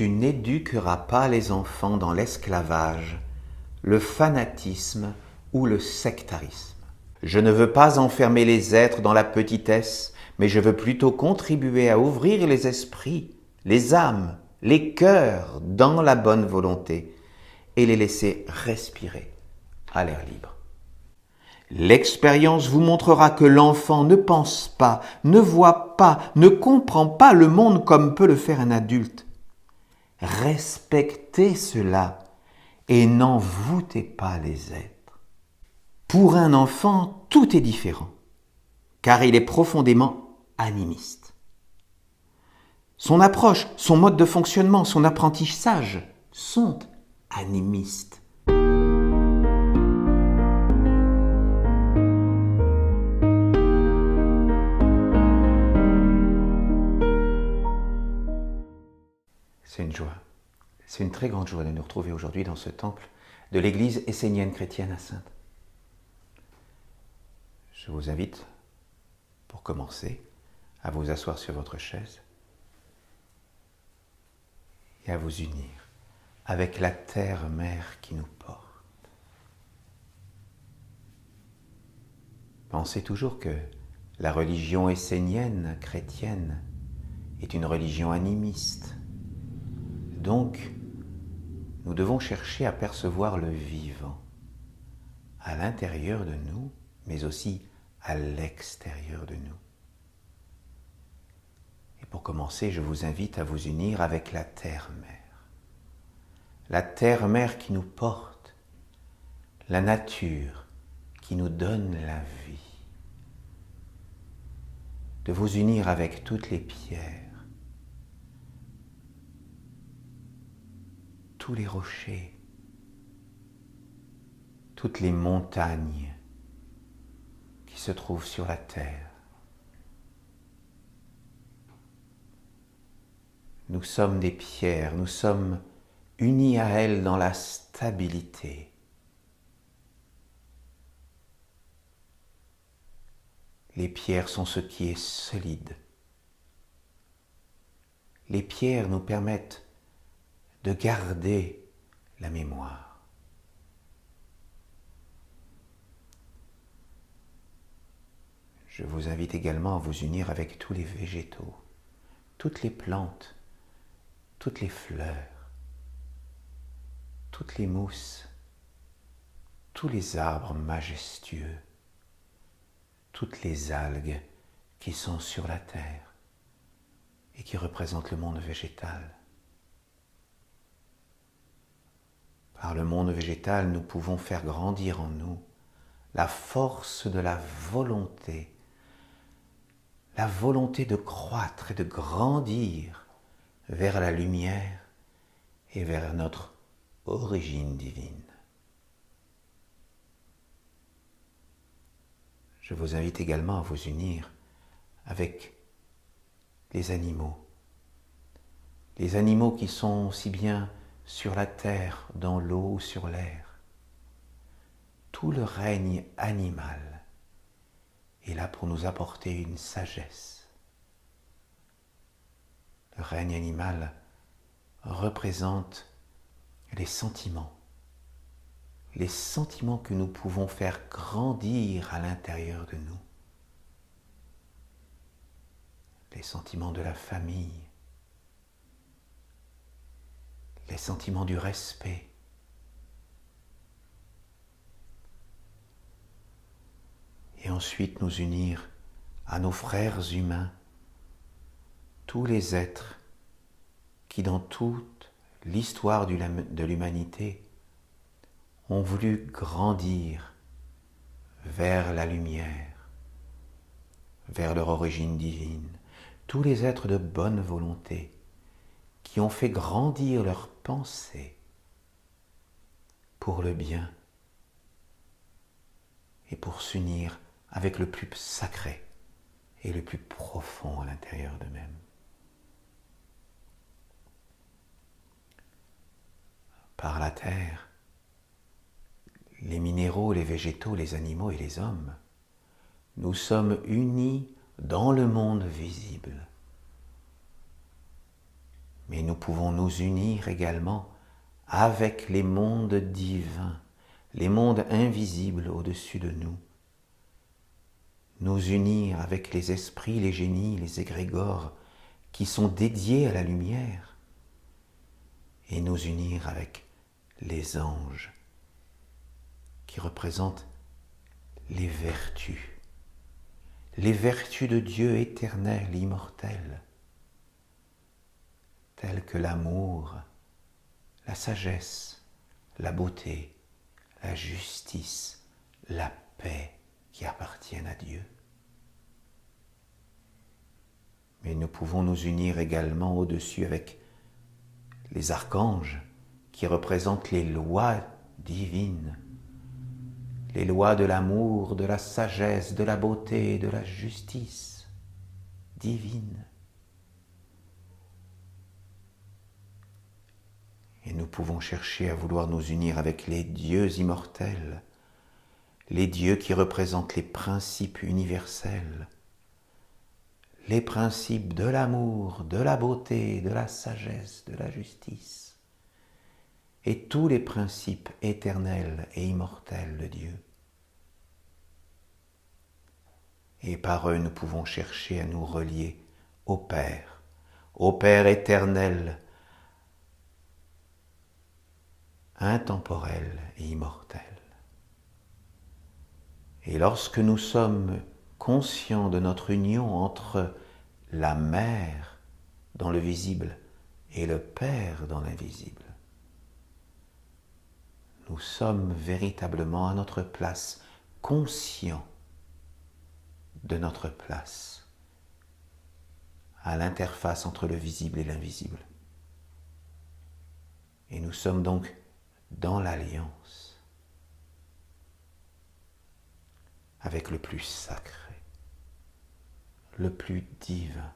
Tu n'éduqueras pas les enfants dans l'esclavage, le fanatisme ou le sectarisme. Je ne veux pas enfermer les êtres dans la petitesse, mais je veux plutôt contribuer à ouvrir les esprits, les âmes, les cœurs dans la bonne volonté et les laisser respirer à l'air libre. L'expérience vous montrera que l'enfant ne pense pas, ne voit pas, ne comprend pas le monde comme peut le faire un adulte. Respectez cela et n'en voûtez pas les êtres. Pour un enfant, tout est différent, car il est profondément animiste. Son approche, son mode de fonctionnement, son apprentissage sont animistes. C'est une joie, c'est une très grande joie de nous retrouver aujourd'hui dans ce temple de l'église essénienne chrétienne à Saintes. Je vous invite, pour commencer, à vous asseoir sur votre chaise et à vous unir avec la terre-mère qui nous porte. Pensez toujours que la religion essénienne chrétienne est une religion animiste. Donc, nous devons chercher à percevoir le vivant à l'intérieur de nous, mais aussi à l'extérieur de nous. Et pour commencer, je vous invite à vous unir avec la terre-mère. La terre-mère qui nous porte, la nature qui nous donne la vie. De vous unir avec toutes les pierres, tous les rochers, toutes les montagnes qui se trouvent sur la terre. Nous sommes des pierres, nous sommes unis à elles dans la stabilité. Les pierres sont ce qui est solide. Les pierres nous permettent de garder la mémoire. Je vous invite également à vous unir avec tous les végétaux, toutes les plantes, toutes les fleurs, toutes les mousses, tous les arbres majestueux, toutes les algues qui sont sur la terre et qui représentent le monde végétal. Par le monde végétal, nous pouvons faire grandir en nous la force de la volonté de croître et de grandir vers la lumière et vers notre origine divine. Je vous invite également à vous unir avec les animaux qui sont aussi bien sur la terre, dans l'eau ou sur l'air. Tout le règne animal est là pour nous apporter une sagesse. Le règne animal représente les sentiments que nous pouvons faire grandir à l'intérieur de nous. Les sentiments de la famille, les sentiments du respect, et ensuite nous unir à nos frères humains, tous les êtres qui dans toute l'histoire de l'humanité ont voulu grandir vers la lumière, vers leur origine divine, tous les êtres de bonne volonté qui ont fait grandir leurs pensées pour le bien et pour s'unir avec le plus sacré et le plus profond à l'intérieur d'eux-mêmes. Par la terre, les minéraux, les végétaux, les animaux et les hommes, nous sommes unis dans le monde visible. mais nous pouvons nous unir également avec les mondes divins, les mondes invisibles au-dessus de nous. Nous unir avec les esprits, les génies, les égrégores qui sont dédiés à la lumière, et nous unir avec les anges qui représentent les vertus de Dieu éternel, immortel, telles que l'amour, la sagesse, la beauté, la justice, la paix qui appartiennent à Dieu. Mais nous pouvons nous unir également au-dessus avec les archanges qui représentent les lois divines, les lois de l'amour, de la sagesse, de la beauté et de la justice divine. Et nous pouvons chercher à vouloir nous unir avec les dieux immortels, les dieux qui représentent les principes universels, les principes de l'amour, de la beauté, de la sagesse, de la justice, et tous les principes éternels et immortels de Dieu. Et par eux, nous pouvons chercher à nous relier au Père éternel, intemporel et immortel. Et lorsque nous sommes conscients de notre union entre la Mère dans le visible et le Père dans l'invisible, nous sommes véritablement à notre place, conscients de notre place, à l'interface entre le visible et l'invisible. Et nous sommes donc dans l'alliance avec le plus sacré, le plus divin,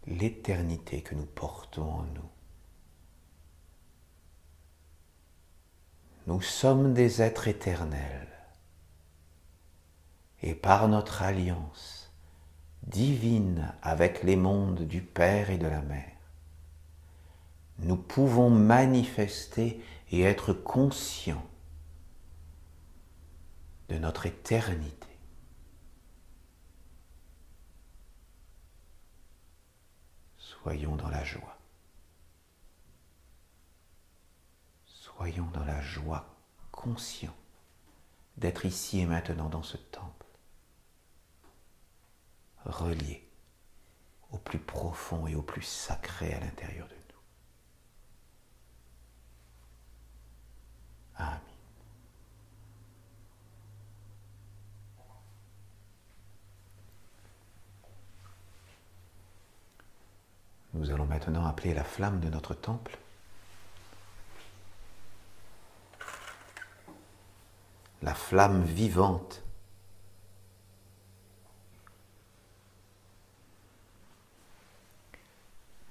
l'éternité que nous portons en nous. Nous sommes des êtres éternels et par notre alliance divine avec les mondes du Père et de la Mère, nous pouvons manifester et être conscients de notre éternité. Soyons dans la joie. Soyons dans la joie, conscients d'être ici et maintenant dans ce temple, reliés au plus profond et au plus sacré à l'intérieur de nous. Amen. Nous allons maintenant appeler la flamme de notre temple. La flamme vivante.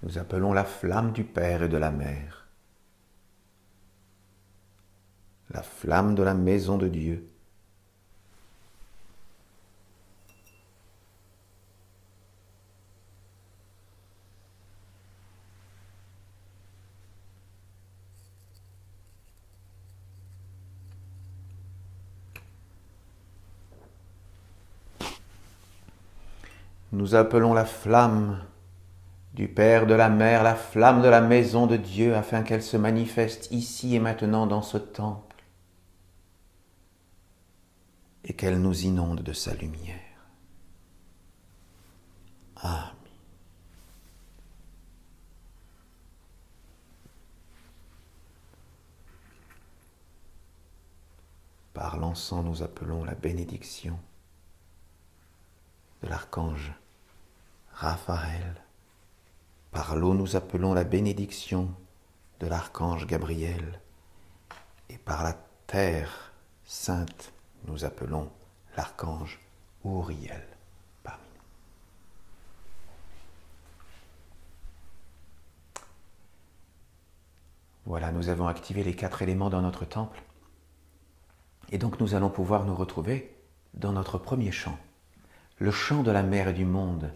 Nous appelons la flamme du Père et de la Mère. La flamme de la maison de Dieu. Nous appelons la flamme du Père, de la Mère, la flamme de la maison de Dieu, afin qu'elle se manifeste ici et maintenant dans ce temple et qu'elle nous inonde de sa lumière. Amen. Par l'encens, nous appelons la bénédiction de l'archange Raphaël. Par l'eau, nous appelons la bénédiction de l'archange Gabriel. Et par la terre sainte, nous appelons l'archange Uriel parmi nous. Voilà, nous avons activé les 4 éléments dans notre temple. Et donc nous allons pouvoir nous retrouver dans notre premier chant, le chant de la mer et du monde.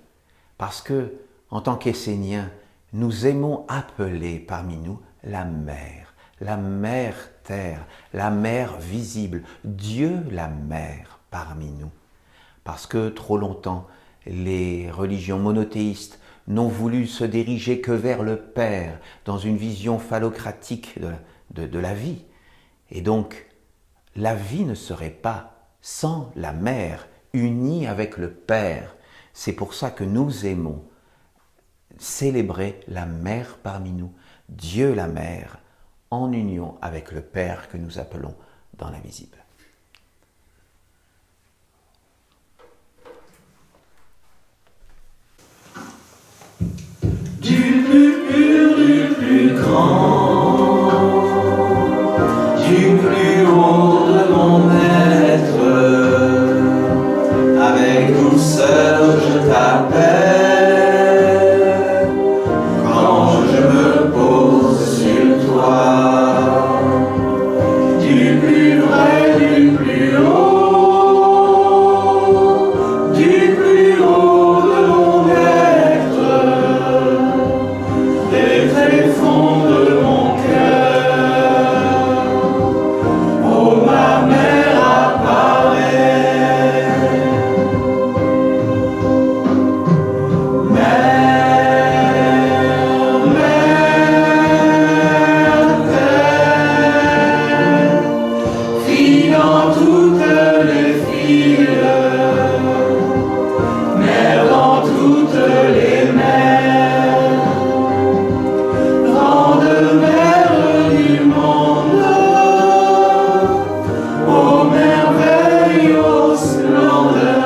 Parce que, en tant qu'Esséniens, nous aimons appeler parmi nous la mère terre, la mère visible, Dieu la mère parmi nous. Parce que trop longtemps, les religions monothéistes n'ont voulu se diriger que vers le Père, dans une vision phallocratique de la vie. Et donc, la vie ne serait pas sans la mère, unie avec le Père. C'est pour ça que nous aimons célébrer la mère parmi nous, Dieu la mère, en union avec le Père que nous appelons dans l'invisible. Du plus pur, du plus grand, du plus haut de mon être, avec douceur je t'appelle, quand je me pose sur toi, du plus vrai, du plus haut, du plus haut de mon être, des tréfonds de mon cœur, oh ma mère apparaît. Mère, mère terre, fille dans toutes les filles, mère dans toutes les mères, grande mère du monde, aux merveilles, aux splendeurs,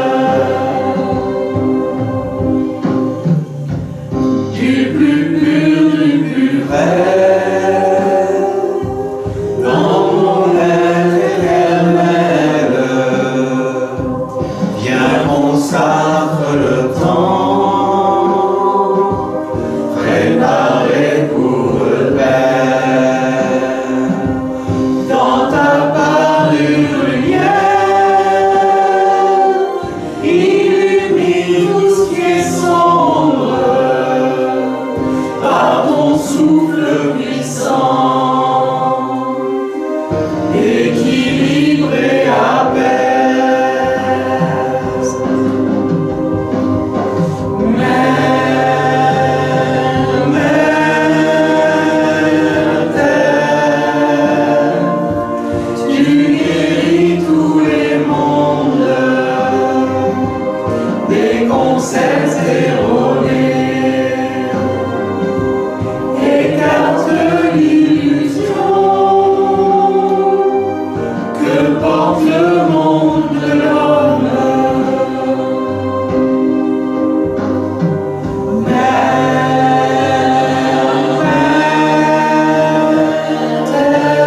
du plus pur, du plus vrai, dans mon être éternel, viens consacre le temps, préparé pour le Père, dans ta parure lumière, illumine tout ce qui est sombre, par ton souffle puissant, équilibre et apaise. Mère, mère terre, tu guéris tous les mondes, des concepts erronés, écarte l'illusion que porte le monde de l'homme. Mère, mère terre,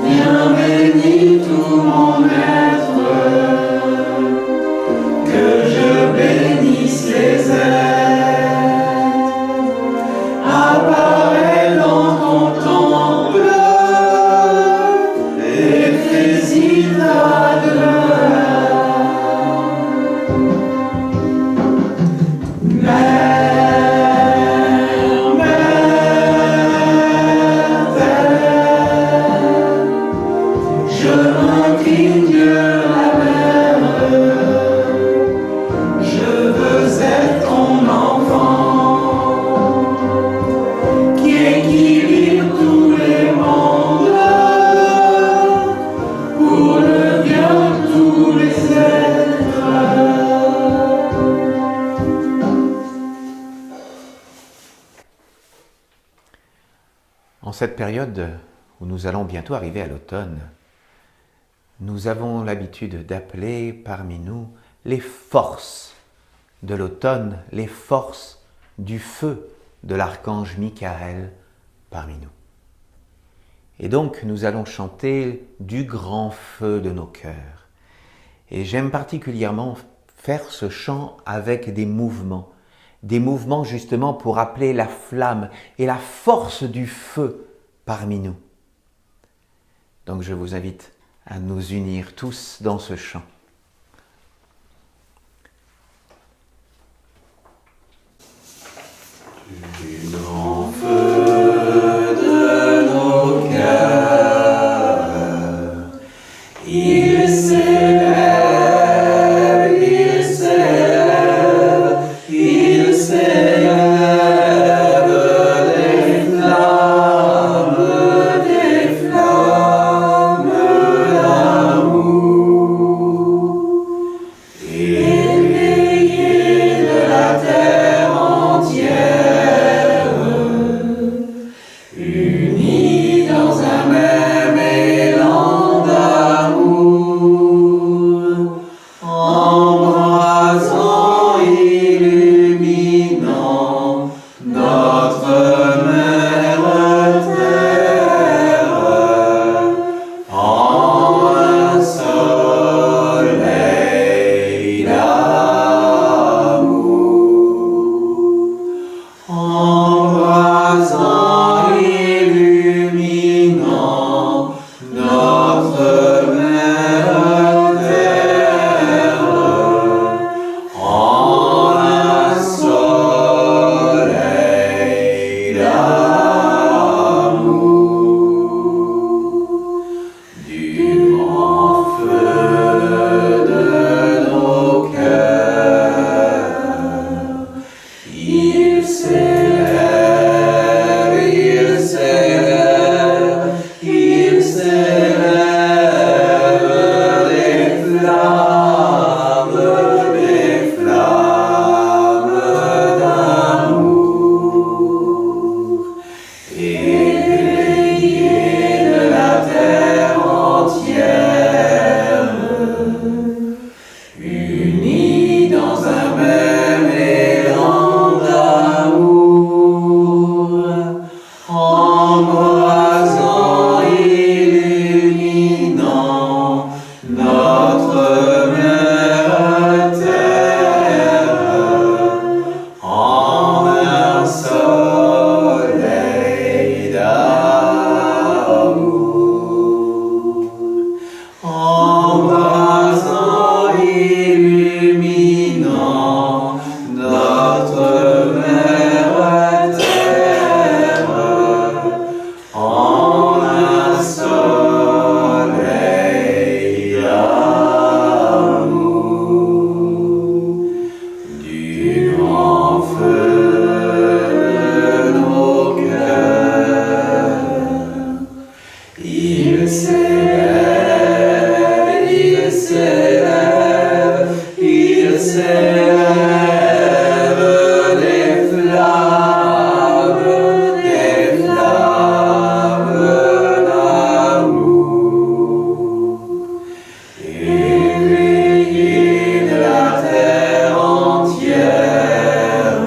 viens bénir tout mon être, que je bénisse les êtres, apparaît dans ton temple et fais-y ta demeure. Mère, mère terre, je m'incline Dieu la mère, je veux être ton enfant, qui équilibre tous les mondes, pour le bien de tous les êtres. En cette période où nous allons bientôt arriver à l'automne, nous avons l'habitude d'appeler parmi nous les forces de l'automne, les forces du feu de l'archange Michael parmi nous. Et donc nous allons chanter du grand feu de nos cœurs. Et j'aime particulièrement faire ce chant avec des mouvements justement pour appeler la flamme et la force du feu parmi nous. Donc je vous invite à nous unir tous dans ce chant. Du grand feu de nos cœurs, il s'élève, il s'élève, il s'élève des flammes d'amour. Éveillez de la terre entière, unis dans un même élan d'amour, embrasant, illuminant notre mère terre, en un soleil d'amour, embrasant, illuminant notre mère terre, en un soleil d'amour. Du grand feu de nos cœurs, il s'élève, il s'élève, il s'élève des flammes d'amour. Éveillez de la terre entière, unis dans un même élan d'amour, embrasant, illuminant notre mère terre, en un soleil d'amour, embrasant, illuminant notre mère terre, en un soleil d'amour. Du grand feu de nos cœurs, il s'élève, il s'élève, il s'élève des flammes d'amour. Éveillez de la terre entière,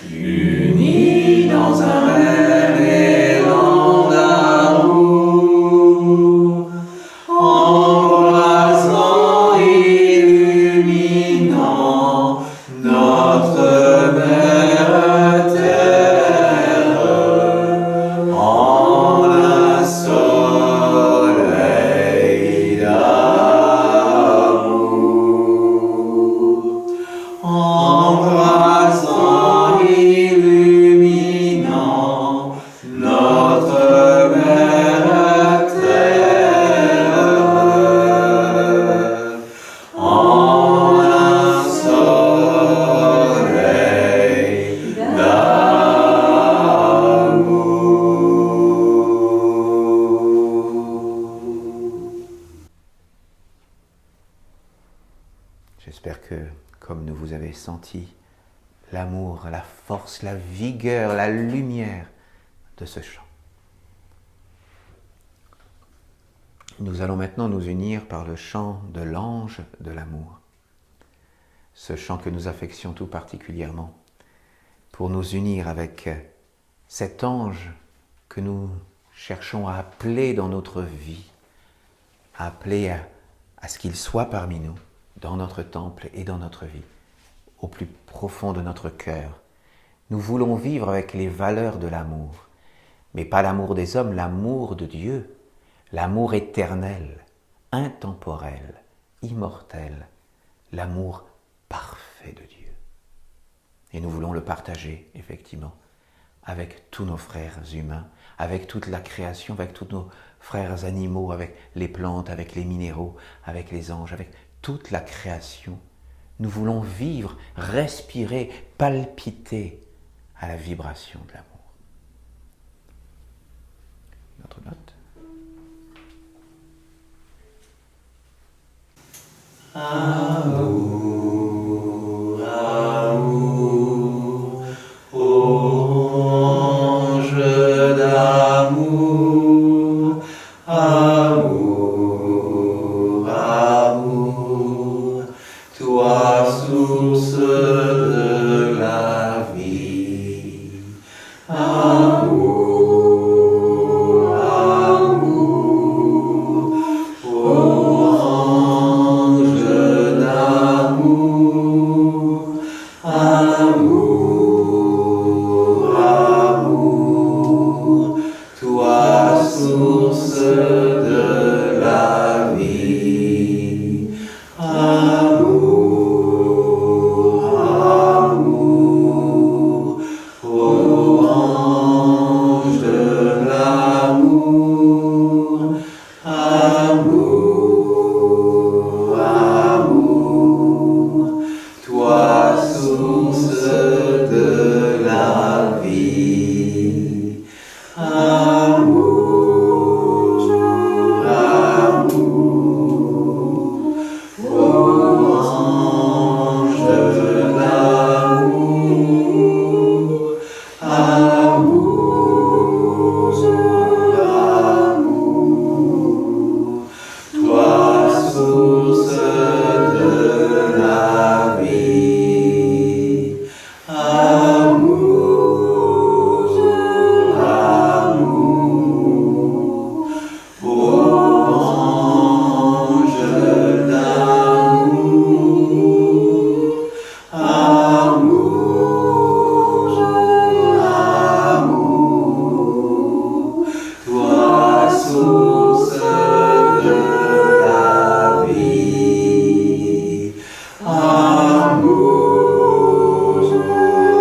unis dans un même élan d'amour, embrasant, illuminant notre mère terre, en un soleil d'amour, embrasant, illuminant notre mère terre, en un soleil d'amour. J'espère que, comme nous vous avez senti, l'amour, la force, la vigueur, la lumière de ce chant. Nous allons maintenant nous unir par le chant de l'ange de l'amour. Ce chant que nous affections tout particulièrement, pour nous unir avec cet ange que nous cherchons à appeler dans notre vie, à appeler à ce qu'il soit parmi nous, dans notre temple et dans notre vie, au plus profond de notre cœur. Nous voulons vivre avec les valeurs de l'amour, mais pas l'amour des hommes, l'amour de Dieu, l'amour éternel, intemporel, immortel, l'amour parfait de Dieu. Et nous voulons le partager, effectivement, avec tous nos frères humains, avec toute la création, avec tous nos frères animaux, avec les plantes, avec les minéraux, avec les anges, avec toute la création. Nous voulons vivre, respirer, palpiter à la vibration de l'amour. Notre note. Amour, amour, ange d'amour, amour, amour, toi source de la vie. Amour, amour, ange d'amour, amour, amour, toi source de la vie. Amour, amour, ô ange de l'amour, amour, amour, toi source de la vie. Amour, amour, ô ange d'amour, amour, amour, toi source de la vie. Amour, amour, ô ange d'amour, amour, amour, toi source de la vie. Amour, amour, ô ange d'amour, amour, amour, toi source de la vie. Amour, amour,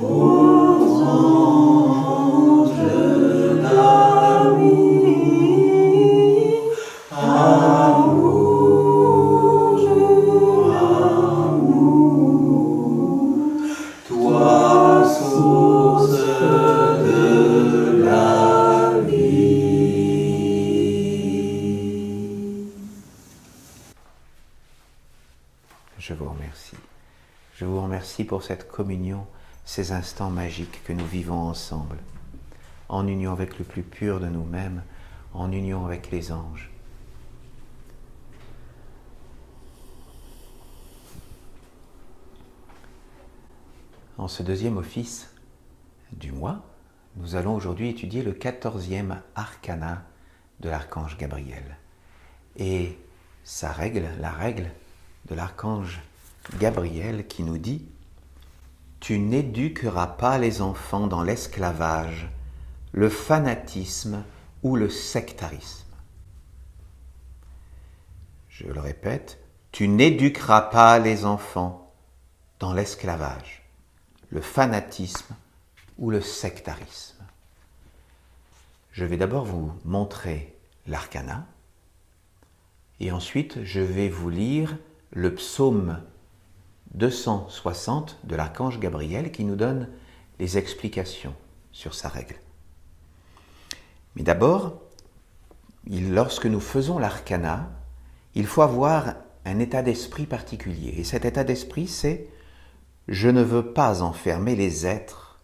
ô ange d'amour, amour, amour, toi source de la vie. Je vous remercie. Je vous remercie pour cette communion, ces instants magiques que nous vivons ensemble, en union avec le plus pur de nous-mêmes, en union avec les anges. En ce deuxième office du mois, nous allons aujourd'hui étudier le 14e arcana de l'archange Gabriel. Et sa règle, la règle de l'archange Gabriel qui nous dit « Tu n'éduqueras pas les enfants dans l'esclavage, le fanatisme ou le sectarisme. » Je le répète, « Tu n'éduqueras pas les enfants dans l'esclavage, le fanatisme ou le sectarisme. » Je vais d'abord vous montrer l'arcana et ensuite je vais vous lire le psaume 260 de l'archange Gabriel qui nous donne les explications sur sa règle. Mais d'abord, lorsque nous faisons l'arcana, il faut avoir un état d'esprit particulier. Et cet état d'esprit, c'est « Je ne veux pas enfermer les êtres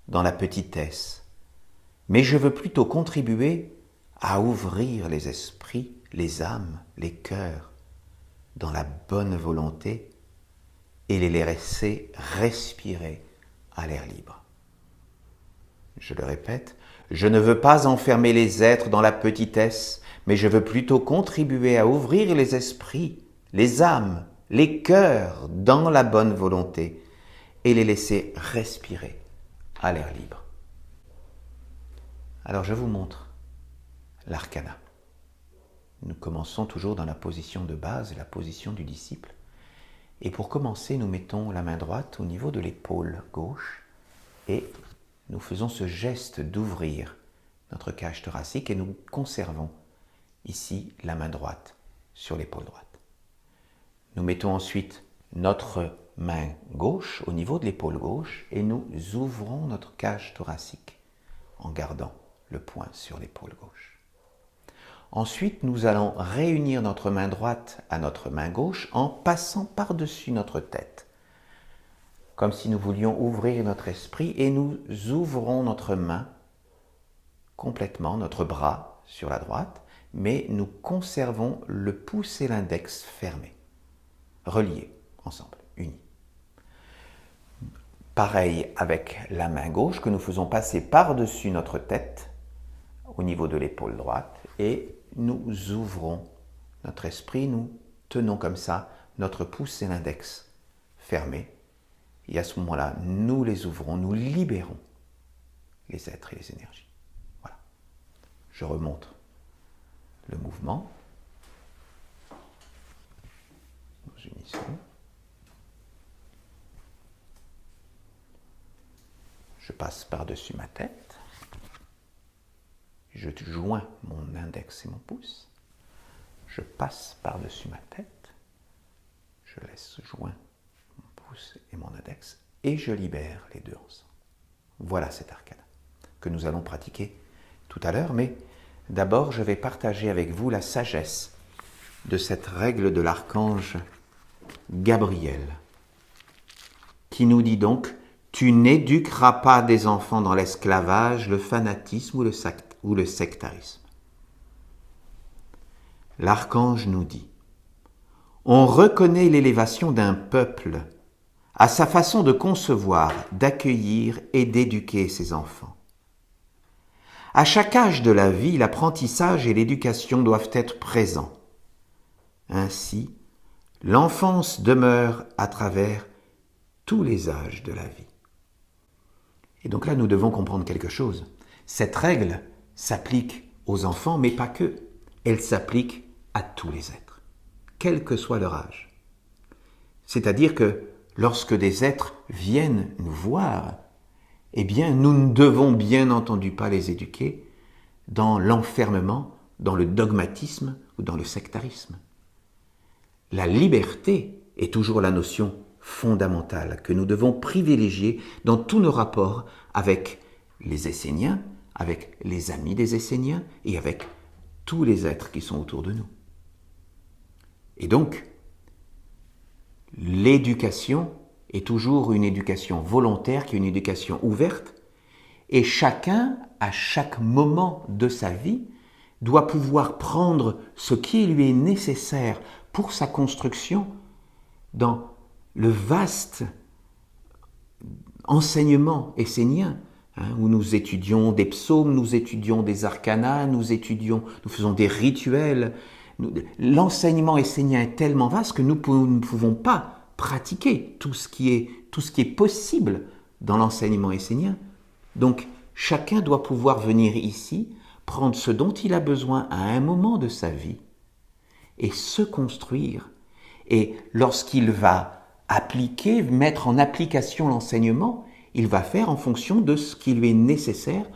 dans la petitesse, mais je veux plutôt contribuer à ouvrir les esprits, les âmes, les cœurs, dans la bonne volonté et les laisser respirer à l'air libre. Je le répète, je ne veux pas enfermer les êtres dans la petitesse, mais je veux plutôt contribuer à ouvrir les esprits, les âmes, les cœurs dans la bonne volonté et les laisser respirer à l'air libre. Alors je vous montre l'arcana. Nous commençons toujours dans la position de base, la position du disciple. Et pour commencer, nous mettons la main droite au niveau de l'épaule gauche et nous faisons ce geste d'ouvrir notre cage thoracique et nous conservons ici la main droite sur l'épaule droite. Nous mettons ensuite notre main gauche au niveau de l'épaule gauche et nous ouvrons notre cage thoracique en gardant le poing sur l'épaule gauche. Ensuite, nous allons réunir notre main droite à notre main gauche en passant par-dessus notre tête, comme si nous voulions ouvrir notre esprit et nous ouvrons notre main complètement, notre bras sur la droite, mais nous conservons le pouce et l'index fermés, reliés ensemble, unis. Pareil avec la main gauche que nous faisons passer par-dessus notre tête au niveau de l'épaule droite et nous ouvrons notre esprit, nous tenons comme ça notre pouce et l'index fermés et à ce moment-là, nous les ouvrons, nous libérons les êtres et les énergies. Voilà. Je remonte le mouvement. Nous unissons. Je passe par-dessus ma tête. Je joins mon index et mon pouce. Je passe par-dessus ma tête. Je laisse joindre mon pouce et mon index et je libère les deux ensemble. Voilà cet arcana que nous allons pratiquer tout à l'heure, mais d'abord je vais partager avec vous la sagesse de cette règle de l'archange Gabriel qui nous dit donc: tu n'éduqueras pas des enfants dans l'esclavage, le fanatisme ou le sectarisme. L'archange nous dit: on reconnaît l'élévation d'un peuple à sa façon de concevoir, d'accueillir et d'éduquer ses enfants. À chaque âge de la vie, l'apprentissage et l'éducation doivent être présents. Ainsi, l'enfance demeure à travers tous les âges de la vie. Et donc là, nous devons comprendre quelque chose. Cette règle s'applique aux enfants, mais pas que. Elle s'applique à tous les êtres, quel que soit leur âge. C'est-à-dire que lorsque des êtres viennent nous voir, eh bien, nous ne devons bien entendu pas les éduquer dans l'enfermement, dans le dogmatisme ou dans le sectarisme. La liberté est toujours la notion fondamentale que nous devons privilégier dans tous nos rapports avec les Esséniens, avec les amis des Esséniens et avec tous les êtres qui sont autour de nous. Et donc, l'éducation est toujours une éducation volontaire, qui est une éducation ouverte, et chacun, à chaque moment de sa vie, doit pouvoir prendre ce qui lui est nécessaire pour sa construction dans le vaste enseignement essénien, où nous étudions des psaumes, nous étudions des arcanas, nous faisons des rituels. L'enseignement essénien est tellement vaste que nous ne pouvons pas pratiquer tout ce qui est possible dans l'enseignement essénien. Donc, chacun doit pouvoir venir ici, prendre ce dont il a besoin à un moment de sa vie et se construire. Et lorsqu'il va appliquer, mettre en application l'enseignement, il va faire en fonction de ce qui lui est nécessaire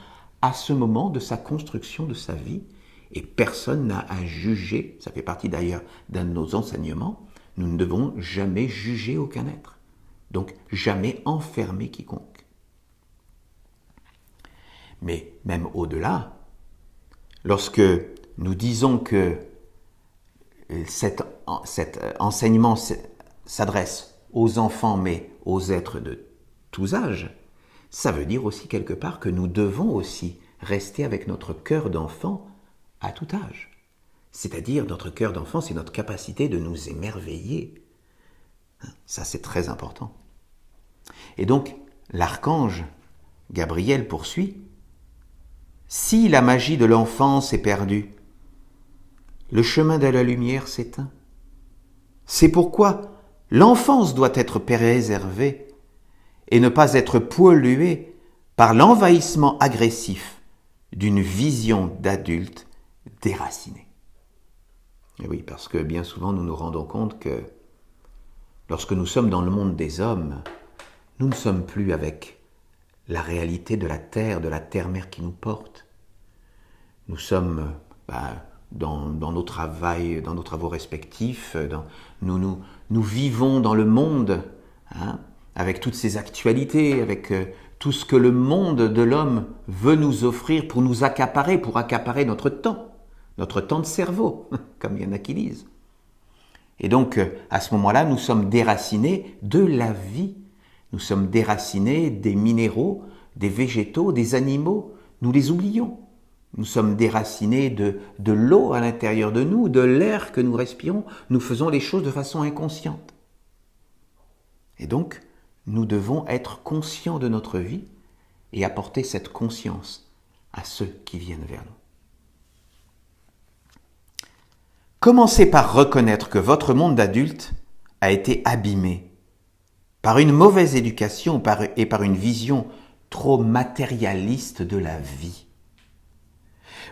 à ce moment de sa construction de sa vie. Et personne n'a à juger, ça fait partie d'ailleurs d'un de nos enseignements, nous ne devons jamais juger aucun être, donc jamais enfermer quiconque. Mais même au-delà, lorsque nous disons que cet enseignement s'adresse aux enfants mais aux êtres de tous âges, ça veut dire aussi quelque part que nous devons aussi rester avec notre cœur d'enfant à tout âge. C'est-à-dire, notre cœur d'enfant, c'est notre capacité de nous émerveiller Ça, c'est très important. Et donc, l'archange Gabriel poursuit. Si la magie de l'enfance est perdue, le chemin de la lumière s'éteint. C'est pourquoi l'enfance doit être préservée et ne pas être polluée par l'envahissement agressif d'une vision d'adulte déracinée. Et oui, parce que bien souvent nous nous rendons compte que lorsque nous sommes dans le monde des hommes, nous ne sommes plus avec la réalité de la terre-mère qui nous porte. Nous sommes dans nos travaux respectifs, nous vivons dans le monde, avec toutes ces actualités, avec tout ce que le monde de l'homme veut nous offrir pour nous accaparer, pour accaparer notre temps de cerveau, comme il y en a qui disent. Et donc, à ce moment-là, nous sommes déracinés de la vie. Nous sommes déracinés des minéraux, des végétaux, des animaux. Nous les oublions. Nous sommes déracinés de l'eau à l'intérieur de nous, de l'air que nous respirons. Nous faisons les choses de façon inconsciente. Et donc, nous devons être conscients de notre vie et apporter cette conscience à ceux qui viennent vers nous. Commencez par reconnaître que votre monde d'adulte a été abîmé par une mauvaise éducation et par une vision trop matérialiste de la vie.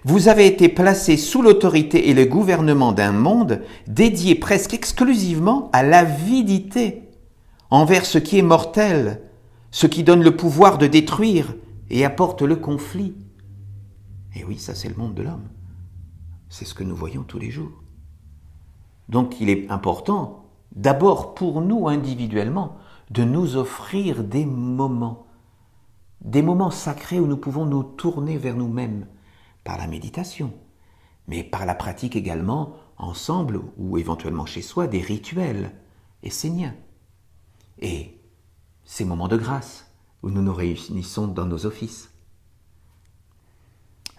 Vous avez été placé sous l'autorité et le gouvernement d'un monde dédié presque exclusivement à l'avidité envers ce qui est mortel, ce qui donne le pouvoir de détruire et apporte le conflit. Et oui, ça c'est le monde de l'homme. C'est ce que nous voyons tous les jours. Donc il est important, d'abord pour nous individuellement, de nous offrir des moments sacrés où nous pouvons nous tourner vers nous-mêmes par la méditation, mais par la pratique également ensemble ou éventuellement chez soi des rituels esséniens. Et ces moments de grâce où nous nous réunissons dans nos offices.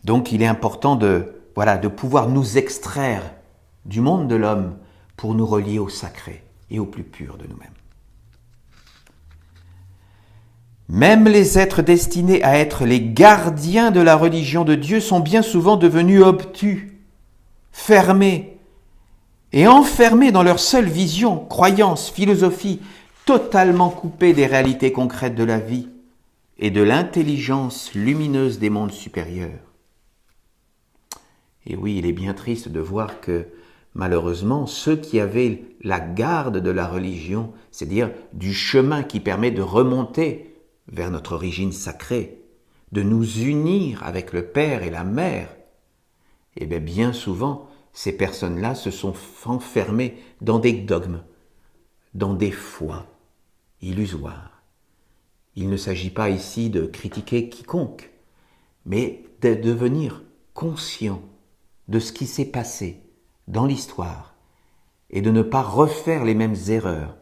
Donc il est important de pouvoir nous extraire du monde de l'homme pour nous relier au sacré et au plus pur de nous-mêmes. Même les êtres destinés à être les gardiens de la religion de Dieu sont bien souvent devenus obtus, fermés et enfermés dans leur seule vision, croyance, philosophie, totalement coupés des réalités concrètes de la vie et de l'intelligence lumineuse des mondes supérieurs. Et oui, il est bien triste de voir que malheureusement, ceux qui avaient la garde de la religion, c'est-à-dire du chemin qui permet de remonter vers notre origine sacrée, de nous unir avec le Père et la Mère, et bien souvent, ces personnes-là se sont enfermées dans des dogmes, dans des foi illusoires. Il ne s'agit pas ici de critiquer quiconque, mais de devenir conscient de ce qui s'est passé dans l'histoire et de ne pas refaire les mêmes erreurs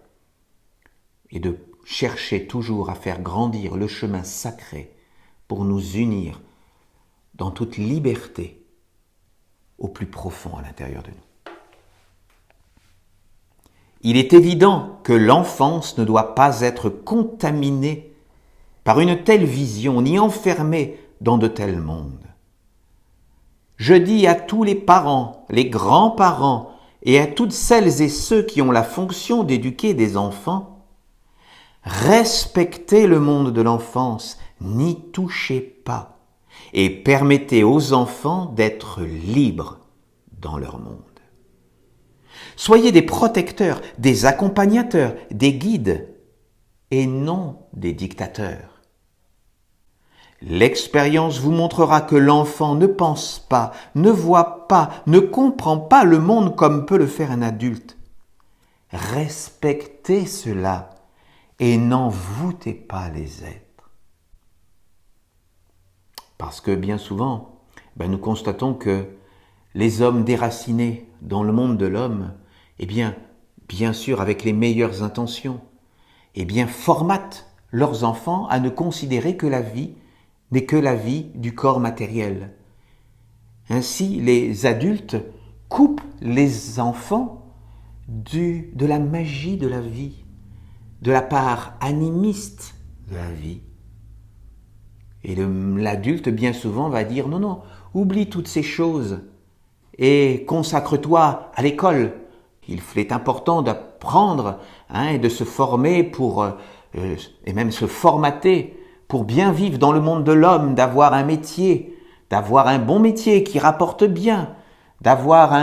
et de chercher toujours à faire grandir le chemin sacré pour nous unir dans toute liberté au plus profond à l'intérieur de nous. Il est évident que l'enfance ne doit pas être contaminée par une telle vision ni enfermée dans de tels mondes. Je dis à tous les parents, les grands-parents et à toutes celles et ceux qui ont la fonction d'éduquer des enfants, respectez le monde de l'enfance, n'y touchez pas et permettez aux enfants d'être libres dans leur monde. Soyez des protecteurs, des accompagnateurs, des guides et non des dictateurs. L'expérience vous montrera que l'enfant ne pense pas, ne voit pas, ne comprend pas le monde comme peut le faire un adulte. Respectez cela et n'en voûtez pas les êtres. Parce que bien souvent, nous constatons que les hommes déracinés dans le monde de l'homme, bien sûr avec les meilleures intentions, formatent leurs enfants à ne considérer que la vie n'est que la vie du corps matériel. Ainsi, les adultes coupent les enfants de la magie de la vie, de la part animiste de la vie. Et l'adulte, bien souvent, va dire « Non, non, oublie toutes ces choses et consacre-toi à l'école. » Il est important d'apprendre et de se former et même se formater pour bien vivre dans le monde de l'homme, d'avoir un métier, d'avoir un bon métier qui rapporte bien, d'avoir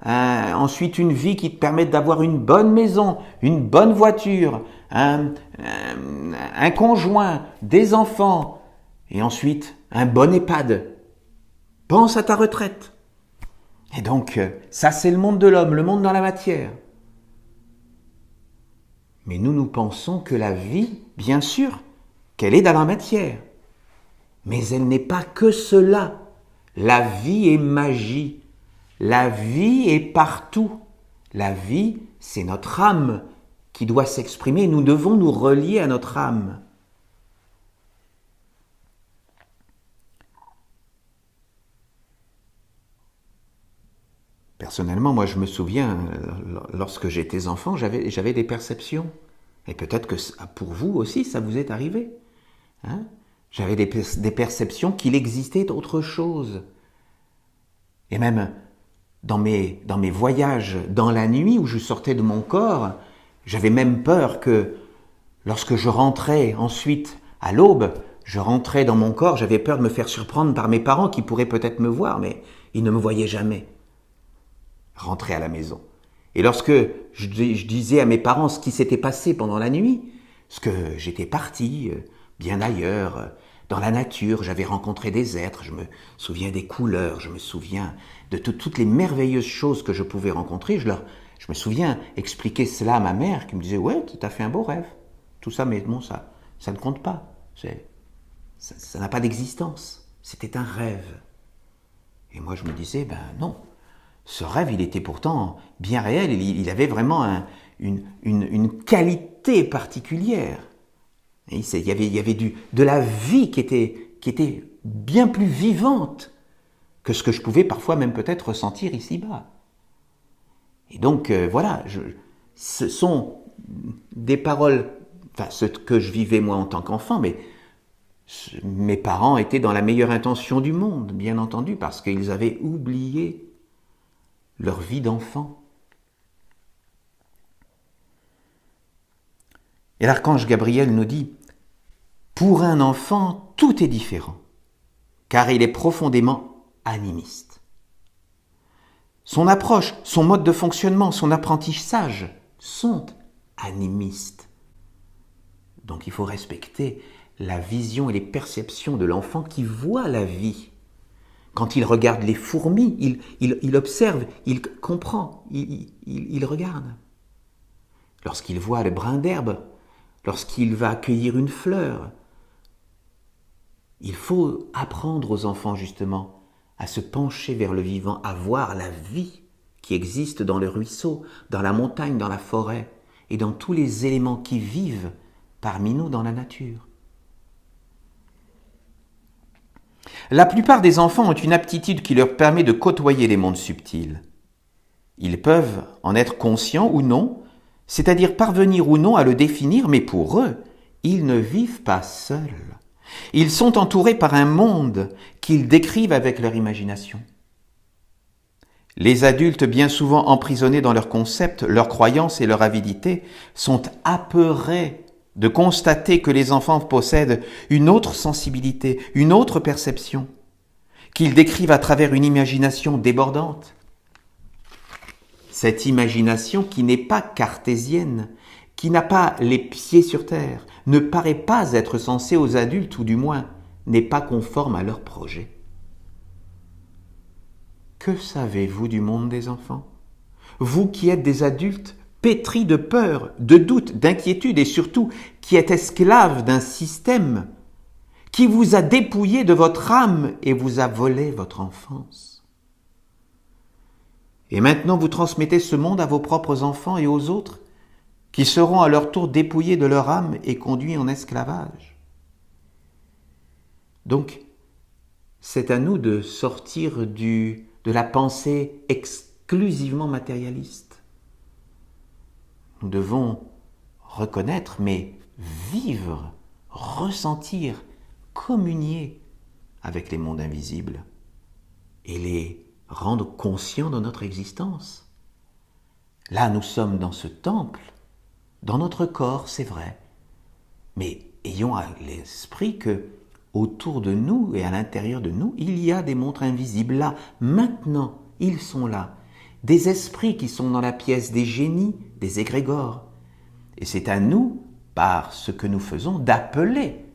ensuite une vie qui te permette d'avoir une bonne maison, une bonne voiture, un conjoint, des enfants, et ensuite un bon EHPAD. Pense à ta retraite. Et donc, ça c'est le monde de l'homme, le monde dans la matière. Mais nous pensons que la vie, bien sûr, qu'elle est dans la matière. Mais elle n'est pas que cela. La vie est magie. La vie est partout. La vie, c'est notre âme qui doit s'exprimer. Nous devons nous relier à notre âme. Personnellement, moi je me souviens, lorsque j'étais enfant, j'avais des perceptions. Et peut-être que pour vous aussi, ça vous est arrivé. J'avais des perceptions qu'il existait autre chose. Et même dans mes voyages dans la nuit où je sortais de mon corps, j'avais même peur que lorsque je rentrais ensuite à l'aube, je rentrais dans mon corps, j'avais peur de me faire surprendre par mes parents qui pourraient peut-être me voir, mais ils ne me voyaient jamais. Rentrer à la maison. Et lorsque je disais à mes parents ce qui s'était passé pendant la nuit, ce que j'étais parti bien ailleurs, dans la nature, j'avais rencontré des êtres, je me souviens des couleurs, je me souviens de toutes les merveilleuses choses que je pouvais rencontrer, je me souviens expliquer cela à ma mère qui me disait « Ouais, tu as fait un beau rêve, tout ça, mais bon, ça ne compte pas, ça n'a pas d'existence, c'était un rêve. » Et moi je me disais « Ben non. » Ce rêve, il était pourtant bien réel, il avait vraiment une qualité particulière. Et il y avait de la vie qui était bien plus vivante que ce que je pouvais parfois même peut-être ressentir ici-bas. Et donc voilà, ce sont des paroles, enfin ce que je vivais moi en tant qu'enfant, mais mes parents étaient dans la meilleure intention du monde, bien entendu, parce qu'ils avaient oublié leur vie d'enfant. Et l'archange Gabriel nous dit « Pour un enfant, tout est différent, car il est profondément animiste. Son approche, son mode de fonctionnement, son apprentissage sont animistes. Donc il faut respecter la vision et les perceptions de l'enfant qui voit la vie. Quand il regarde les fourmis, il observe, il comprend, il regarde. Lorsqu'il voit le brin d'herbe, lorsqu'il va accueillir une fleur, il faut apprendre aux enfants justement à se pencher vers le vivant, à voir la vie qui existe dans le ruisseau, dans la montagne, dans la forêt et dans tous les éléments qui vivent parmi nous dans la nature. La plupart des enfants ont une aptitude qui leur permet de côtoyer les mondes subtils. Ils peuvent en être conscients ou non, c'est-à-dire parvenir ou non à le définir, mais pour eux, ils ne vivent pas seuls. Ils sont entourés par un monde qu'ils décrivent avec leur imagination. Les adultes, bien souvent emprisonnés dans leurs concepts, leurs croyances et leur avidité, sont apeurés de constater que les enfants possèdent une autre sensibilité, une autre perception, qu'ils décrivent à travers une imagination débordante. Cette imagination qui n'est pas cartésienne, qui n'a pas les pieds sur terre, ne paraît pas être censée aux adultes, ou du moins n'est pas conforme à leurs projets. Que savez-vous du monde des enfants ? Vous qui êtes des adultes, pétri de peur, de doute, d'inquiétude et surtout qui est esclave d'un système qui vous a dépouillé de votre âme et vous a volé votre enfance. Et maintenant vous transmettez ce monde à vos propres enfants et aux autres qui seront à leur tour dépouillés de leur âme et conduits en esclavage. Donc, c'est à nous de sortir de la pensée exclusivement matérialiste. Nous devons reconnaître, mais vivre, ressentir, communier avec les mondes invisibles et les rendre conscients de notre existence. Là, nous sommes dans ce temple, dans notre corps, c'est vrai, mais ayons à l'esprit que autour de nous et à l'intérieur de nous, il y a des mondes invisibles. Là, maintenant, ils sont là. Des esprits qui sont dans la pièce, des génies, des égrégores. Et c'est à nous, par ce que nous faisons, d'appeler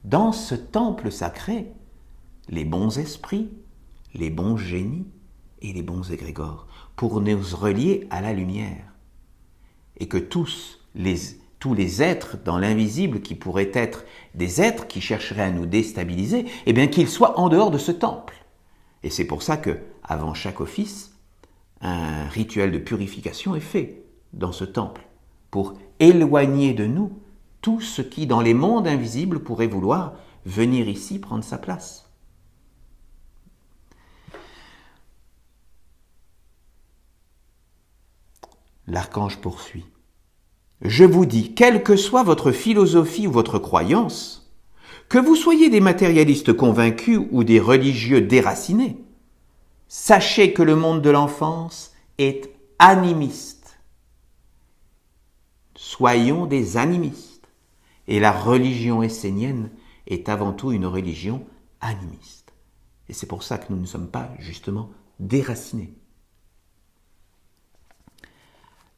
dans ce temple sacré les bons esprits, les bons génies et les bons égrégores, pour nous relier à la lumière. Et que tous les êtres dans l'invisible qui pourraient être des êtres qui chercheraient à nous déstabiliser, eh bien qu'ils soient en dehors de ce temple. Et c'est pour ça que, avant chaque office, un rituel de purification est fait dans ce temple, pour éloigner de nous tout ce qui, dans les mondes invisibles, pourrait vouloir venir ici prendre sa place. L'archange poursuit. Je vous dis, quelle que soit votre philosophie ou votre croyance, que vous soyez des matérialistes convaincus ou des religieux déracinés, sachez que le monde de l'enfance est animiste. Soyons des animistes. Et la religion essénienne est avant tout une religion animiste. Et c'est pour ça que nous ne sommes pas, justement, déracinés.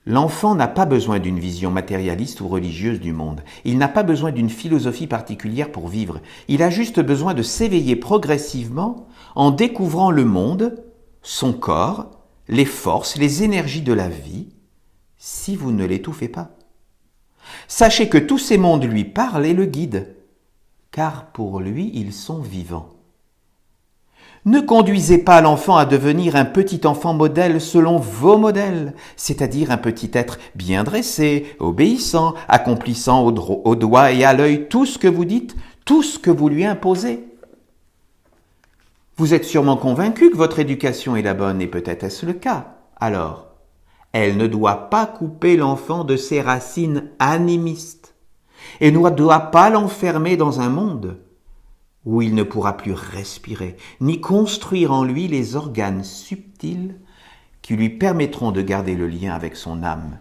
L'enfant n'a pas besoin d'une vision matérialiste ou religieuse du monde. Il n'a pas besoin d'une philosophie particulière pour vivre. Il a juste besoin de s'éveiller progressivement en découvrant le monde, son corps, les forces, les énergies de la vie, si vous ne l'étouffez pas. Sachez que tous ces mondes lui parlent et le guident, car pour lui, ils sont vivants. Ne conduisez pas l'enfant à devenir un petit enfant modèle selon vos modèles, c'est-à-dire un petit être bien dressé, obéissant, accomplissant au doigt et à l'œil tout ce que vous dites, tout ce que vous lui imposez. Vous êtes sûrement convaincu que votre éducation est la bonne, et peut-être est-ce le cas. Alors, elle ne doit pas couper l'enfant de ses racines animistes et ne doit pas l'enfermer dans un monde où il ne pourra plus respirer, ni construire en lui les organes subtils qui lui permettront de garder le lien avec son âme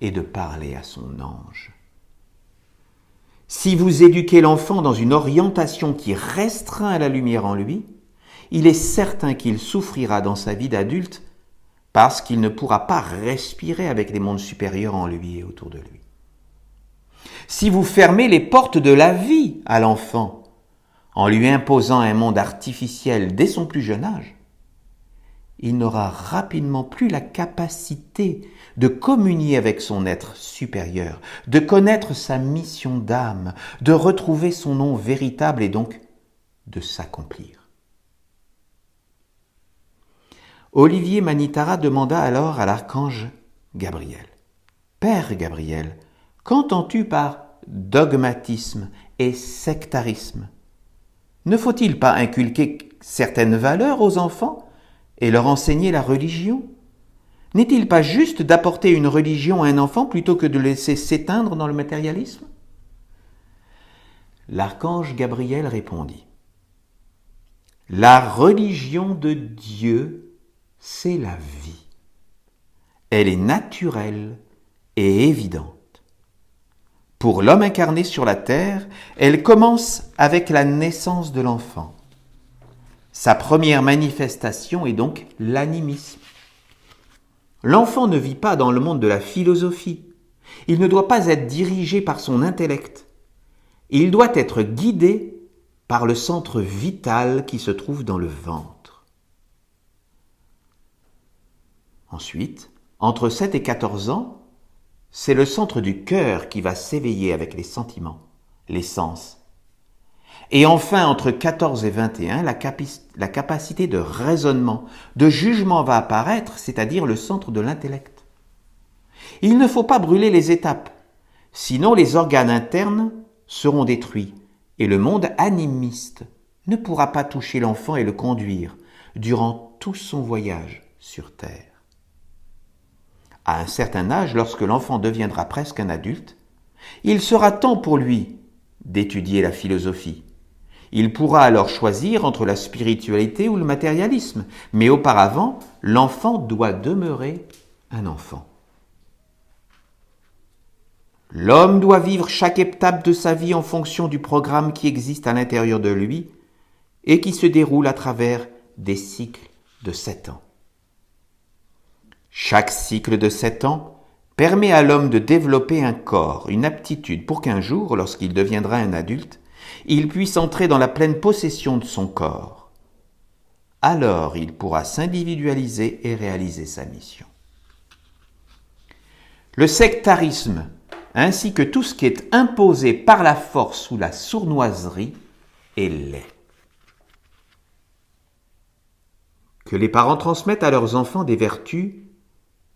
et de parler à son ange. Si vous éduquez l'enfant dans une orientation qui restreint la lumière en lui, il est certain qu'il souffrira dans sa vie d'adulte parce qu'il ne pourra pas respirer avec les mondes supérieurs en lui et autour de lui. Si vous fermez les portes de la vie à l'enfant, en lui imposant un monde artificiel dès son plus jeune âge, il n'aura rapidement plus la capacité de communier avec son être supérieur, de connaître sa mission d'âme, de retrouver son nom véritable et donc de s'accomplir. Olivier Manitara demanda alors à l'archange Gabriel. « Père Gabriel, qu'entends-tu par dogmatisme et sectarisme ? Ne faut-il pas inculquer certaines valeurs aux enfants et leur enseigner la religion ? N'est-il pas juste d'apporter une religion à un enfant plutôt que de le laisser s'éteindre dans le matérialisme ? » L'archange Gabriel répondit. « La religion de Dieu, c'est la vie. Elle est naturelle et évidente. Pour l'homme incarné sur la terre, elle commence avec la naissance de l'enfant. Sa première manifestation est donc l'animisme. L'enfant ne vit pas dans le monde de la philosophie. Il ne doit pas être dirigé par son intellect. Il doit être guidé par le centre vital qui se trouve dans le ventre. Ensuite, entre 7 et 14 ans, c'est le centre du cœur qui va s'éveiller avec les sentiments, les sens. Et enfin, entre 14 et 21, la capacité de raisonnement, de jugement va apparaître, c'est-à-dire le centre de l'intellect. Il ne faut pas brûler les étapes, sinon les organes internes seront détruits et le monde animiste ne pourra pas toucher l'enfant et le conduire durant tout son voyage sur Terre. À un certain âge, lorsque l'enfant deviendra presque un adulte, Il sera temps pour lui d'étudier la philosophie. Il pourra alors choisir entre la spiritualité ou le matérialisme, mais auparavant, l'enfant doit demeurer un enfant. L'homme doit vivre chaque étape de sa vie en fonction du programme qui existe à l'intérieur de lui et qui se déroule à travers des cycles de 7 ans. Chaque cycle de 7 ans permet à l'homme de développer un corps, une aptitude pour qu'un jour, lorsqu'il deviendra un adulte, il puisse entrer dans la pleine possession de son corps. Alors il pourra s'individualiser et réaliser sa mission. Le sectarisme, ainsi que tout ce qui est imposé par la force ou la sournoiserie, est laid. Que les parents transmettent à leurs enfants des vertus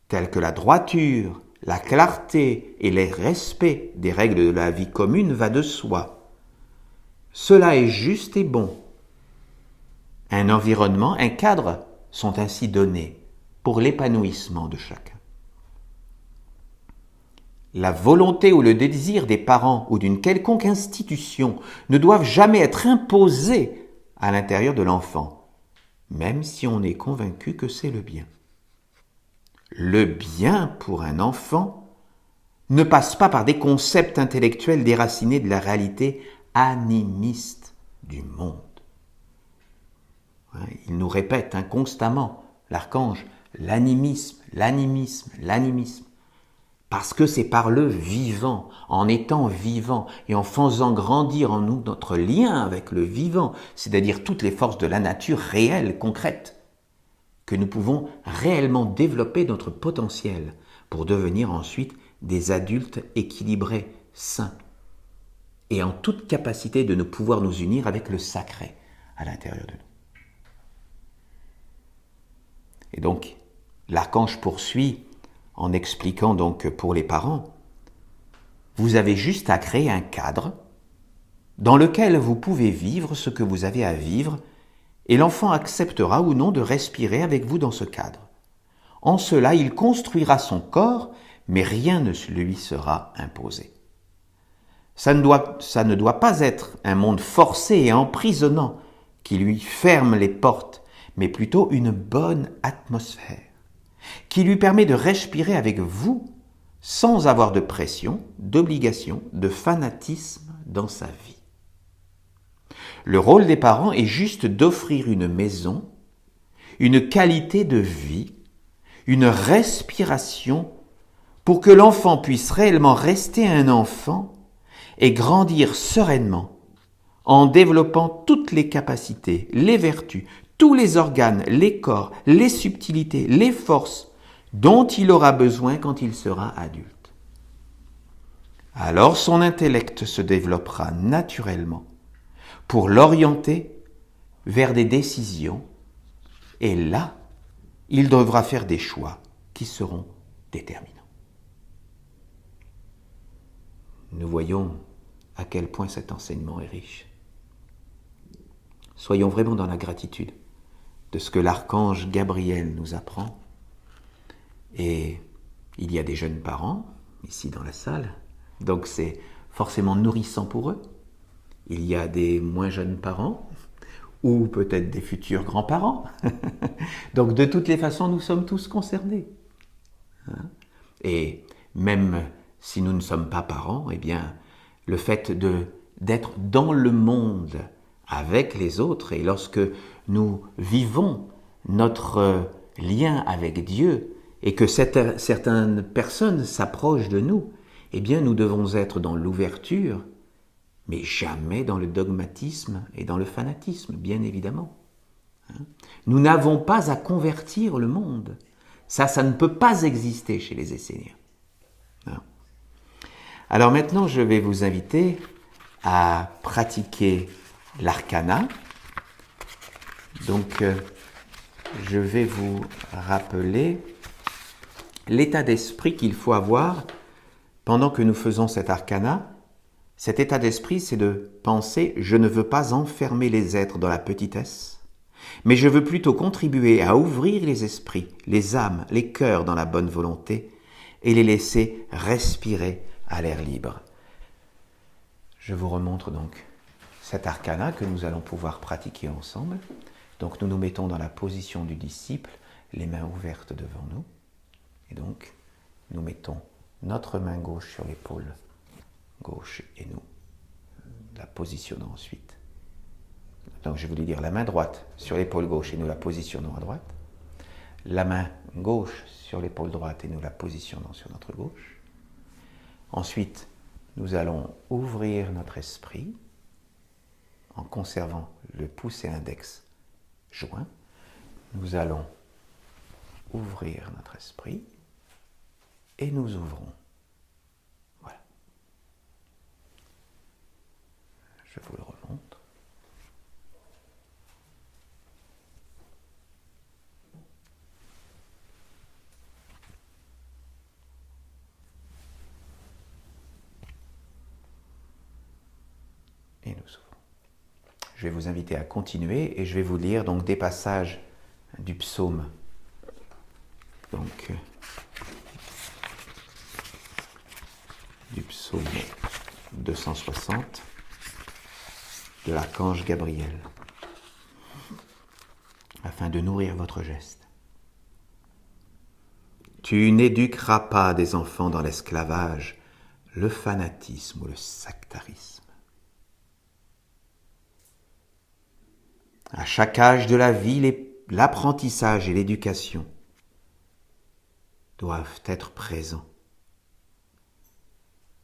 telles que la droiture, la clarté et le respect des règles de la vie commune va de soi. Cela est juste et bon. Un environnement, un cadre sont ainsi donnés pour l'épanouissement de chacun. La volonté ou le désir des parents ou d'une quelconque institution ne doivent jamais être imposés à l'intérieur de l'enfant, même si on est convaincu que c'est le bien. Le bien pour un enfant ne passe pas par des concepts intellectuels déracinés de la réalité animiste du monde. Il nous répète constamment, l'archange, l'animisme, l'animisme, l'animisme. Parce que c'est par le vivant, en étant vivant et en faisant grandir en nous notre lien avec le vivant, c'est-à-dire toutes les forces de la nature réelles, concrètes, que nous pouvons réellement développer notre potentiel pour devenir ensuite des adultes équilibrés, sains, et en toute capacité de nous pouvoir nous unir avec le sacré à l'intérieur de nous. Et donc, l'archange poursuit en expliquant donc pour les parents, vous avez juste à créer un cadre dans lequel vous pouvez vivre ce que vous avez à vivre et l'enfant acceptera ou non de respirer avec vous dans ce cadre. En cela, il construira son corps, mais rien ne lui sera imposé. Ça ne doit pas être un monde forcé et emprisonnant qui lui ferme les portes, mais plutôt une bonne atmosphère qui lui permet de respirer avec vous sans avoir de pression, d'obligation, de fanatisme dans sa vie. Le rôle des parents est juste d'offrir une maison, une qualité de vie, une respiration pour que l'enfant puisse réellement rester un enfant et grandir sereinement en développant toutes les capacités, les vertus, tous les organes, les corps, les subtilités, les forces dont il aura besoin quand il sera adulte. Alors son intellect se développera naturellement pour l'orienter vers des décisions et là, il devra faire des choix qui seront déterminants. Nous voyons à quel point cet enseignement est riche. Soyons vraiment dans la gratitude de ce que l'archange Gabriel nous apprend. Et il y a des jeunes parents ici dans la salle, donc c'est forcément nourrissant pour eux. Il y a des moins jeunes parents, ou peut-être des futurs grands-parents. Donc de toutes les façons, nous sommes tous concernés. Et même si nous ne sommes pas parents, eh bien, le fait d'être dans le monde avec les autres, et lorsque nous vivons notre lien avec Dieu, et que certaines personnes s'approchent de nous, eh bien nous devons être dans l'ouverture, mais jamais dans le dogmatisme et dans le fanatisme, bien évidemment. Nous n'avons pas à convertir le monde. Ça ne peut pas exister chez les Esséniens. Alors maintenant, je vais vous inviter à pratiquer l'arcana. Donc, je vais vous rappeler l'état d'esprit qu'il faut avoir pendant que nous faisons cet arcana. Cet état d'esprit, c'est de penser « je ne veux pas enfermer les êtres dans la petitesse, mais je veux plutôt contribuer à ouvrir les esprits, les âmes, les cœurs dans la bonne volonté et les laisser respirer à l'air libre. Je vous remontre donc cet arcana que nous allons pouvoir pratiquer ensemble. Donc nous nous mettons dans la position du disciple, les mains ouvertes devant nous. Et donc nous mettons notre main gauche sur l'épaule gauche et nous la positionnons ensuite. Donc je voulais dire la main droite sur l'épaule gauche et nous la positionnons à droite. La main gauche sur l'épaule droite et nous la positionnons sur notre gauche. Ensuite, nous allons ouvrir notre esprit en conservant le pouce et l'index joints. Nous allons ouvrir notre esprit et nous ouvrons. Voilà. Je vous le remontre. Et nous ouvrons. Je vais vous inviter à continuer et je vais vous lire donc des passages du psaume. Donc, du psaume 260 de l'archange Gabriel, afin de nourrir votre geste. Tu n'éduqueras pas des enfants dans l'esclavage, le fanatisme ou le sectarisme. À chaque âge de la vie, l'apprentissage et l'éducation doivent être présents.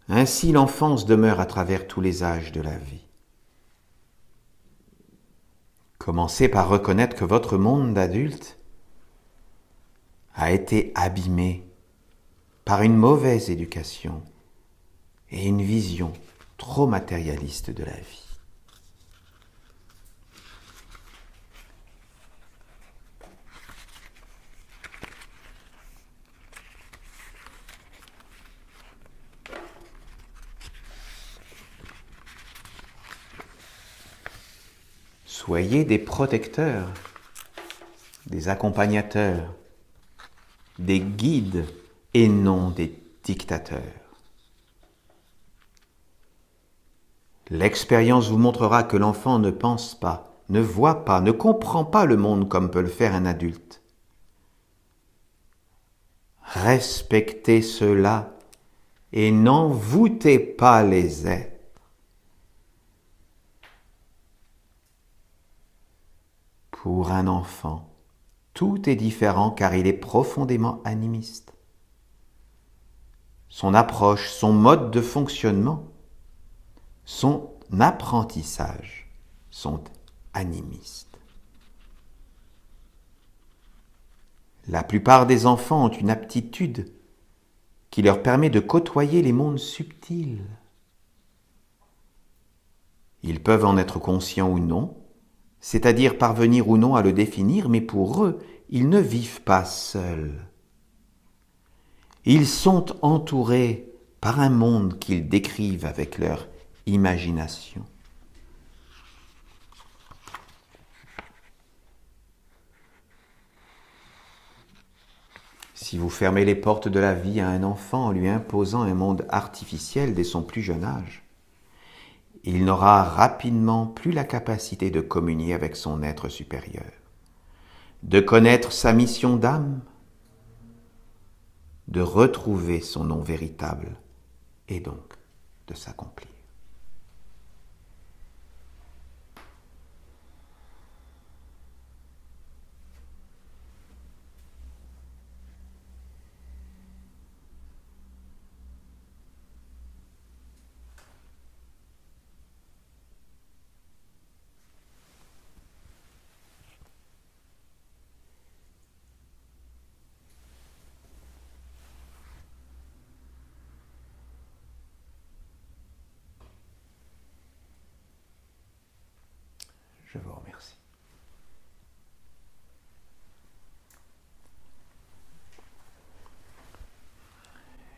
Ainsi, l'enfance demeure à travers tous les âges de la vie. Commencez par reconnaître que votre monde d'adulte a été abîmé par une mauvaise éducation et une vision trop matérialiste de la vie. Soyez des protecteurs, des accompagnateurs, des guides et non des dictateurs. L'expérience vous montrera que l'enfant ne pense pas, ne voit pas, ne comprend pas le monde comme peut le faire un adulte. Respectez cela et n'envoûtez pas les êtres. Pour un enfant, tout est différent car il est profondément animiste. Son approche, son mode de fonctionnement, son apprentissage sont animistes. La plupart des enfants ont une aptitude qui leur permet de côtoyer les mondes subtils. Ils peuvent en être conscients ou non, c'est-à-dire parvenir ou non à le définir, mais pour eux, ils ne vivent pas seuls. Ils sont entourés par un monde qu'ils décrivent avec leur imagination. Si vous fermez les portes de la vie à un enfant en lui imposant un monde artificiel dès son plus jeune âge, il n'aura rapidement plus la capacité de communier avec son être supérieur, de connaître sa mission d'âme, de retrouver son nom véritable et donc de s'accomplir. Je vous remercie.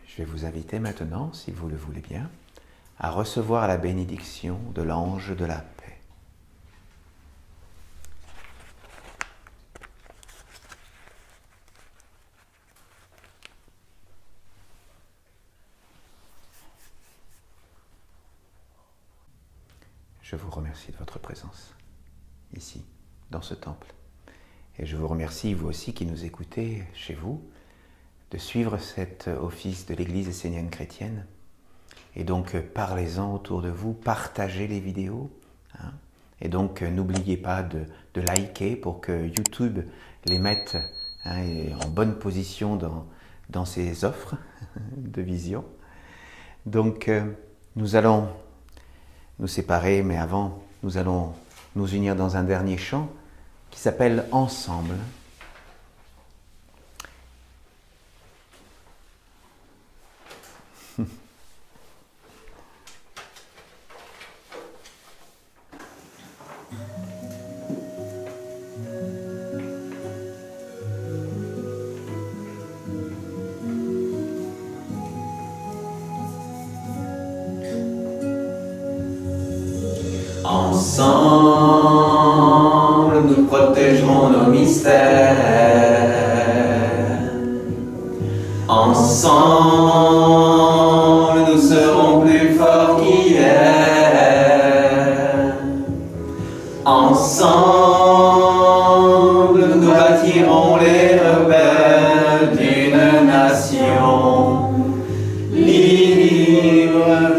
Je vais vous inviter maintenant, si vous le voulez bien, à recevoir la bénédiction de l'ange de la paix. je vous remercie de votre présence, ici, dans ce temple. Et je vous remercie, vous aussi qui nous écoutez chez vous, de suivre cet office de l'Église essénienne chrétienne. Et donc, parlez-en autour de vous, partagez les vidéos. Hein, et donc, n'oubliez pas de liker pour que YouTube les mette en bonne position dans ses offres de vision. Donc, nous allons nous séparer, mais avant, nous allons nous unir dans un dernier chant qui s'appelle « Ensemble ». Ensemble, nous protégerons nos mystères. Ensemble, nous serons plus forts qu'hier. Ensemble, nous bâtirons les repères d'une nation libre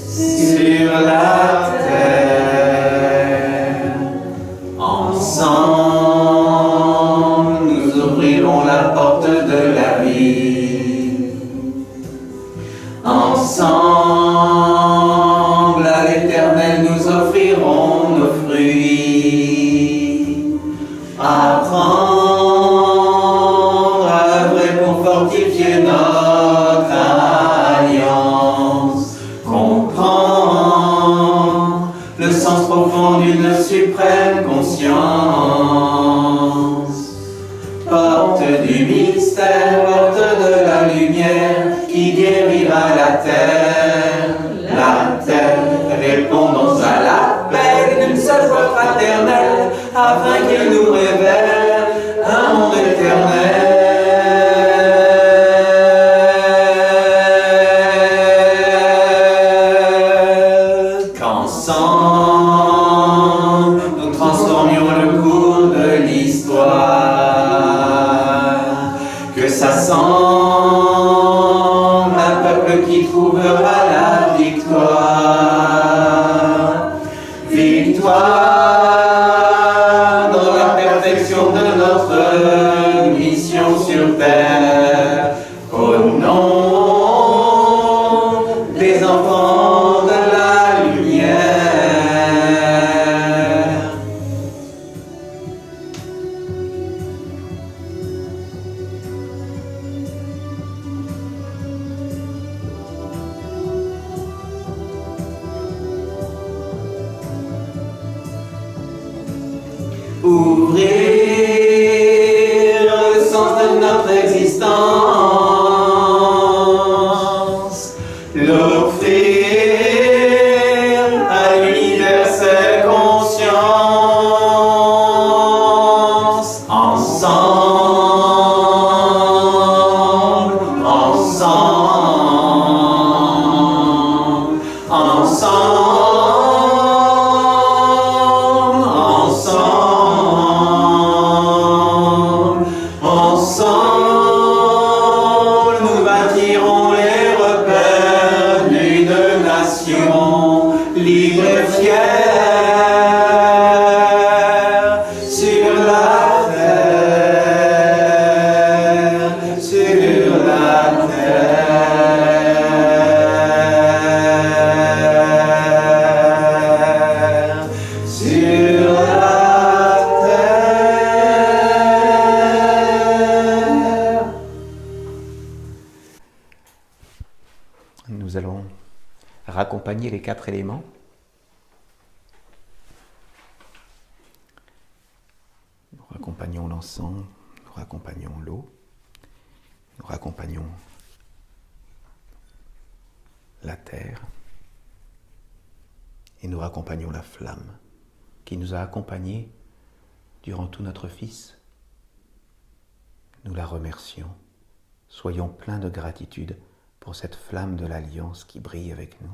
sur la terre. Ensemble, nous ouvrirons la porte de la vie. Ensemble, à l'Éternel, nous offrirons nos fruits. Apprendre à œuvrer pour fortifier notre alliance. Comprendre le sens profond d'une suprême conscience. Porte du mystère, porte de la lumière qui guérira la terre. La terre, répondons à l'appel d'une seule voix fraternelle afin qu'il nous révèle un monde éternel. Qu'ensemble, nous transformions le cours de l'histoire. Que s'assemble un peuple qui trouvera la victoire. Victoire dans la perfection de notre mission sur terre. Au nom des enfants de la lumière. Ouvrir le sens de notre existence, l'offrir à l'universelle conscience. Ensemble, ensemble, ensemble, ensemble, ensemble, nous bâtirons les repères d'une nation libre et fière sur la terre, sur la terre, sur la terre. Nous allons raccompagner les 4 éléments. Nous raccompagnons l'encens, nous raccompagnons l'eau, nous raccompagnons la terre et nous raccompagnons la flamme qui nous a accompagnés durant tout notre Fils. Nous la remercions. Soyons pleins de gratitude pour cette flamme de l'Alliance qui brille avec nous,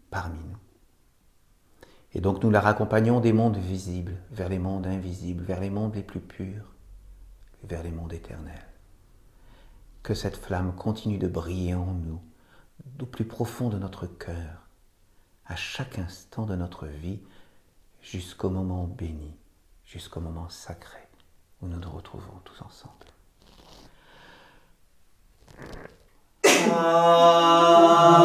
parmi nous. Et donc nous la raccompagnons des mondes visibles vers les mondes invisibles, vers les mondes les plus purs, vers les mondes éternels. Que cette flamme continue de briller en nous, au plus profond de notre cœur, à chaque instant de notre vie, jusqu'au moment béni, jusqu'au moment sacré où nous nous retrouvons tous ensemble. Ah.